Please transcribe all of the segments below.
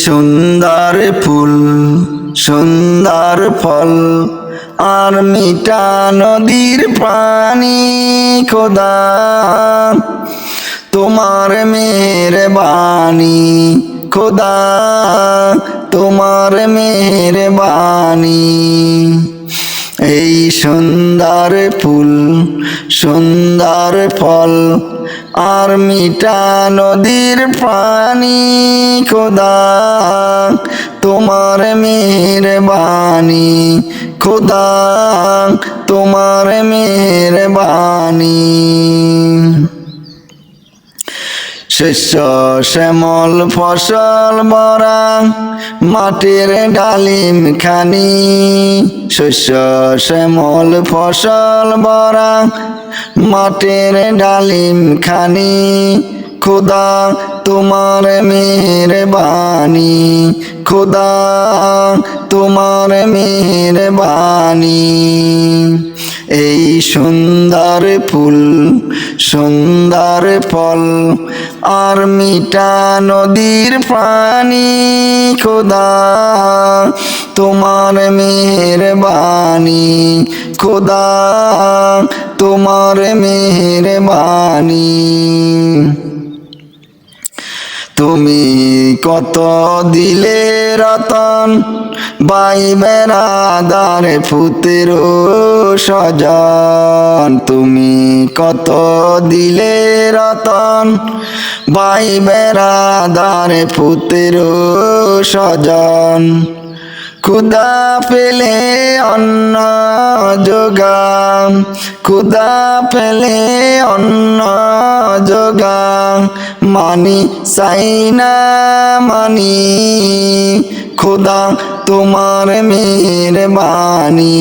সুন্দর ফুল সুন্দর ফল আর মিঠা নদীর পানি খোদা তোমার মেহেরবানি খোদা তোমার মেহেরবানি এই সুন্দর ফুল সুন্দর ফল আর মিঠা নদীর পানি খোদা তোমার মেহেরবানি খোদা তোমার মেহেরবানি শস্য শ্যামল ফসল ভরা মাটির ডালিম খানি শস্য শ্যামল ফসল ভরা মাটির ডালিম খানি খোদা তোমার মেহেরবানি খোদা তোমার মেহেরবানি এই সুন্দর ফুল সুন্দর ফল আর মিঠা নদীর পানি খোদা তোমার মেহেরবানি খোদা তোমার মেহেরবানি তুমি কত দিলে রতন ভাই বেড়াদার পুত্র স্বজন তুমি কত দিলে রতন ভাই বেড়াদার পুত্র স্বজন খুদা পেলে অন্ন যোগাম খুদা পেলে অন্ন যোগাম মানি সাইনা মানি খোদা তোমার মেহেরবানি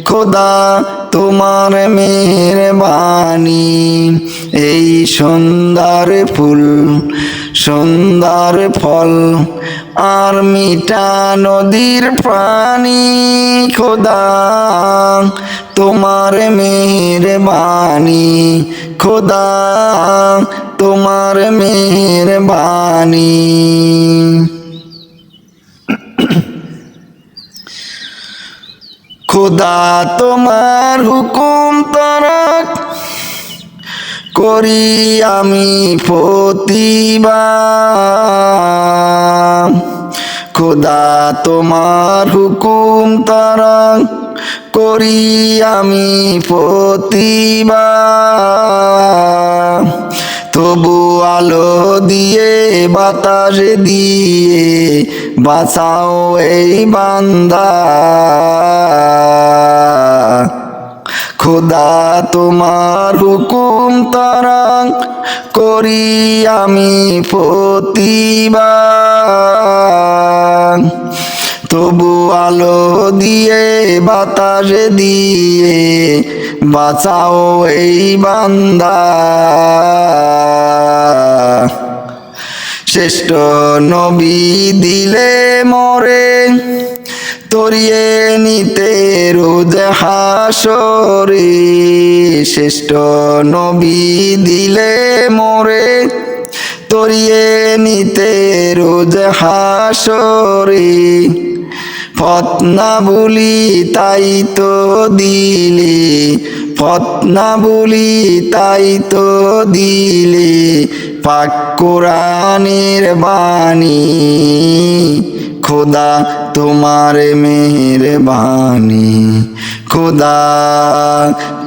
খোদা তোমার মেহেরবানি এই সুন্দর ফুল সুন্দর ফল আর মিঠা নদীর পানি খোদা তোমার মেহেরবানি খোদা তোমার মেহেরবানি খোদা তোমার হুকুম তরক করি আমি প্রতিবাদ খোদা তোমার হুকুম তরক করি আমি প্রতিবাদ তবু আলো দিয়ে বাতাস দিয়ে বাঁচাও এই বান্দা খোদা তোমার হুকুম তারাক করি আমি প্রতিবাদ তবু আলো দিয়ে বাতাস দিয়ে বাঁচাও এই বান্দা শ্রেষ্ঠ নবী দিলে মরে তরিয়ে নিতে রোজ হাসরে শ্রেষ্ঠ নবী দিলে মরে তরিয়ে নিতে রোজ হাসরে ফতনা বলি তাই তো দিলে ফতনা বলি তাই তো দিলে পাক কোরআনের বাণী খোদা তোমার মেহেরবানি খোদা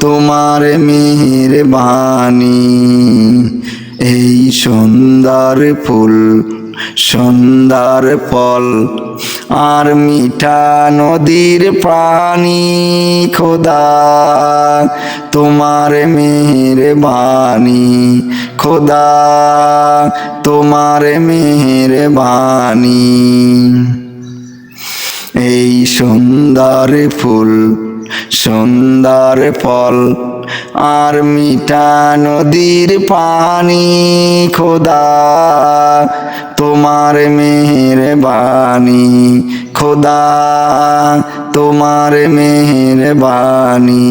তোমার মেহেরবানি এই সুন্দর ফুল সুন্দর ফল আর মিঠা নদীর পানি খোদা তোমার মেহেরবানি খোদা তোমার মেহেরবানি এই সুন্দর ফুল সুন্দর ফল আর মিঠা নদীর পানি খোদা তোমার মেহেরবানি খোদা তোমার মেহেরবানি।